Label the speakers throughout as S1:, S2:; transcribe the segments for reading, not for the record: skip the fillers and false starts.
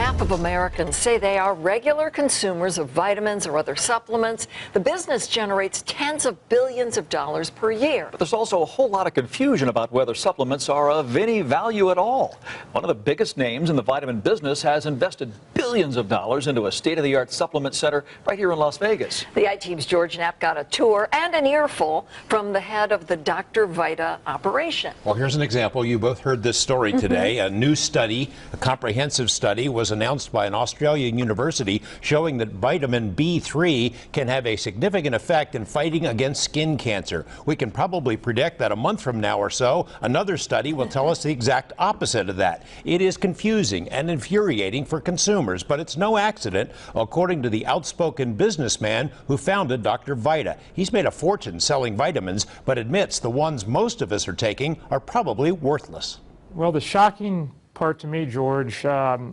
S1: half of Americans say they are regular consumers of vitamins or other supplements. The business generates tens of billions of dollars per year.
S2: But there's also a whole lot of confusion about whether supplements are of any value at all. One of the biggest names in the vitamin business has invested billions of dollars into a state-of-the-art supplement center right here in Las Vegas.
S1: The I-Team's George Knapp got a tour and an earful from the head of the Dr. Vita operation.
S3: Well, here's an example. You both heard this story today. A new study, a comprehensive study, was announced by an Australian university showing that vitamin B3 can have a significant effect in fighting against skin cancer. We can probably predict that a month from now or so, another study will tell us the exact opposite of that. It is confusing and infuriating for consumers, but it's no accident, according to the outspoken businessman who founded Dr. Vita. He's made a fortune selling vitamins, but admits the ones most of us are taking are probably worthless.
S4: Well, the shocking part to me, George,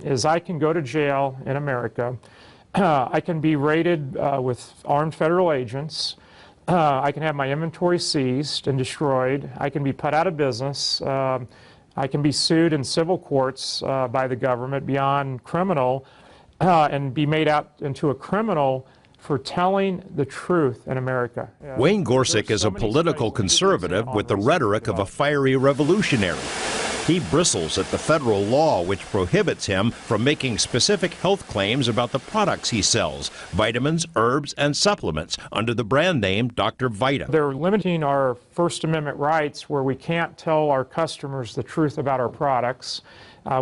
S4: is I can go to jail in America. I can be raided with armed federal agents. I can have my inventory seized and destroyed. I can be put out of business. I can be sued in civil courts by the government beyond criminal and be made out into a criminal for telling the truth in America.
S5: Wayne Gorsuch is a political conservative with the rhetoric of a fiery revolutionary. He bristles at the federal law which prohibits him from making specific health claims about the products he sells, vitamins, herbs, and supplements, under the brand name Dr. Vita.
S4: They're limiting our First Amendment rights where we can't tell our customers the truth about our products.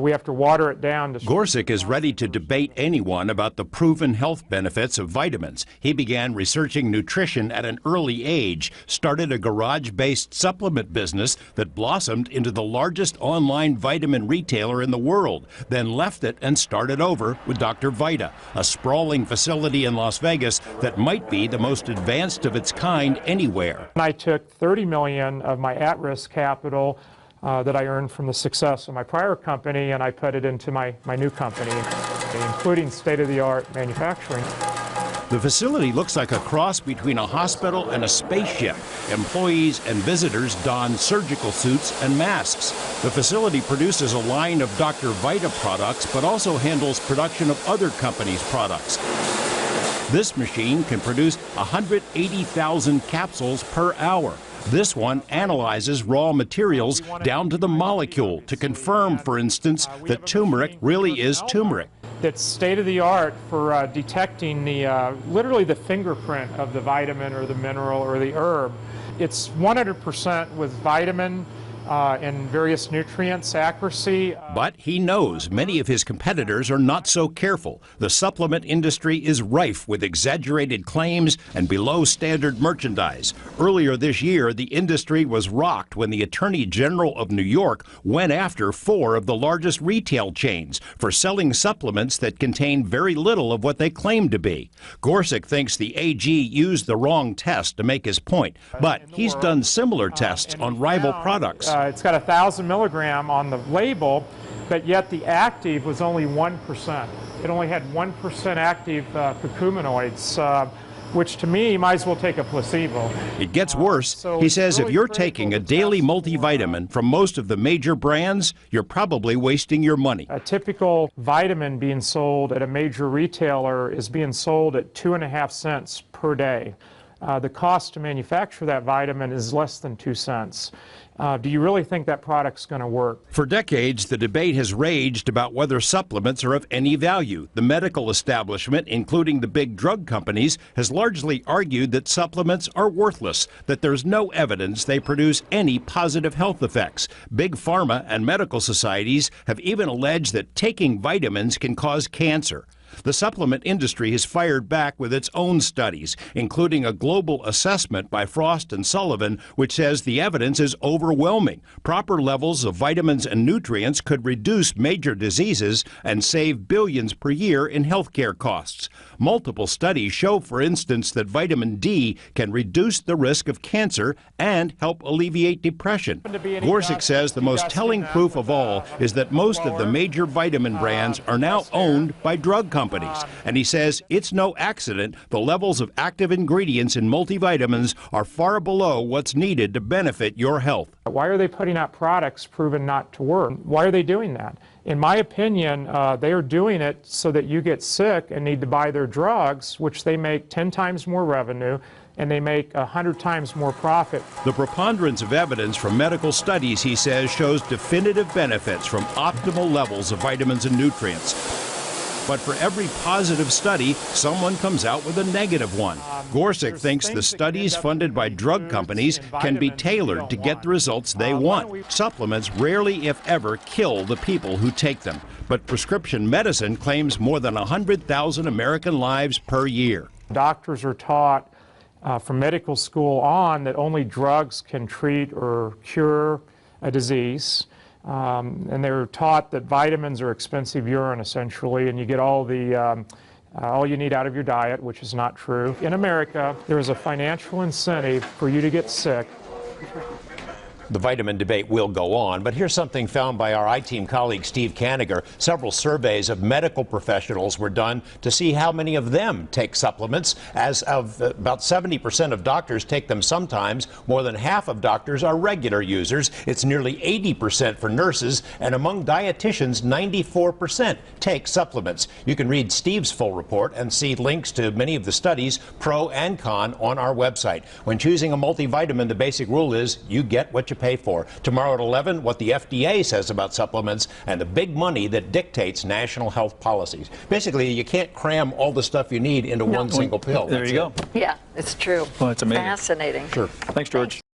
S4: We have to water it down.
S5: Gorsuch is ready to debate anyone about the proven health benefits of vitamins. He began researching nutrition at an early age, started a garage-based supplement business that blossomed into the largest online vitamin retailer in the world, then left it and started over with Dr. Vita, a sprawling facility in Las Vegas that might be the most advanced of its kind anywhere.
S4: I took $30 million of my at-risk capital that I earned from the success of my prior company, and I put it into my new company, including state-of-the-art manufacturing.
S5: The facility looks like a cross between a hospital and a spaceship. Employees and visitors don surgical suits and masks. The facility produces a line of Dr. Vita products, but also handles production of other companies' products. This machine can produce 180,000 capsules per hour. This one analyzes raw materials down to the molecule to confirm, for instance, that turmeric really is turmeric.
S4: That's state-of-the-art for detecting the literally the fingerprint of the vitamin or the mineral or the herb. It's 100% with vitamin and various nutrients accuracy.
S5: But he knows many of his competitors are not so careful. The supplement industry is rife with exaggerated claims and below standard merchandise. Earlier this year, the industry was rocked when the Attorney General of New York went after 4 of the largest retail chains for selling supplements that contain very little of what they claim to be. Gorsuch thinks the AG used the wrong test to make his point, but he's done similar tests on rival products.
S4: It's got 1,000 milligram on the label, but yet the active was only 1%. It only had 1% active curcuminoids, which to me might as well take a placebo.
S5: It gets worse. He says if you're taking a daily multivitamin from most of the major brands, you're probably wasting your money.
S4: A typical vitamin being sold at a major retailer is being sold at 2.5 cents per day. The cost to manufacture that vitamin is less than 2 cents. Do you really think that product's going to work?
S5: For decades, the debate has raged about whether supplements are of any value. The medical establishment, including the big drug companies, has largely argued that supplements are worthless, that there's no evidence they produce any positive health effects. Big pharma and medical societies have even alleged that taking vitamins can cause cancer. The supplement industry has fired back with its own studies, including a global assessment by Frost and Sullivan, which says the evidence is overwhelming. Proper levels of vitamins and nutrients could reduce major diseases and save billions per year in healthcare costs. Multiple studies show, for instance, that vitamin D can reduce the risk of cancer and help alleviate depression. Gorsuch says the most telling proof of all is that most of the major vitamin brands are now owned by drug companies. companies. And he says it's no accident the levels of active ingredients in multivitamins are far below what's needed to benefit your health.
S4: Why are they putting out products proven not to work? Why are they doing that? In my opinion, they are doing it so that you get sick and need to buy their drugs, which they make 10 times more revenue, and they make 100 times more profit.
S5: The preponderance of evidence from medical studies, he says, shows definitive benefits from optimal levels of vitamins and nutrients. But for every positive study, someone comes out with a negative one. Gorsuch thinks the studies funded by drug companies can be tailored to get the results they want. Supplements rarely, if ever, kill the people who take them. But prescription medicine claims more than 100,000 American lives per year.
S4: Doctors are taught from medical school on that only drugs can treat or cure a disease. And they're taught that vitamins are expensive urine, essentially, and you get all you need out of your diet, which is not true. In America, there is a financial incentive for you to get sick.
S3: The vitamin debate will go on, but here's something found by our I-Team colleague Steve Kaniger. Several surveys of medical professionals were done to see how many of them take supplements. As of about 70% of doctors take them sometimes. More than half of doctors are regular users. It's nearly 80% for nurses, and among dietitians, 94% take supplements. You can read Steve's full report and see links to many of the studies, pro and con, on our website. When choosing a multivitamin, the basic rule is you get what you pay for. Tomorrow at 11, what the FDA says about supplements and the big money that dictates national health policies. Basically, you can't cram all the stuff you need into one single pill.
S2: There you go.
S1: Yeah, it's true.
S2: Well, it's amazing.
S1: Fascinating.
S3: Sure.
S2: Thanks, George.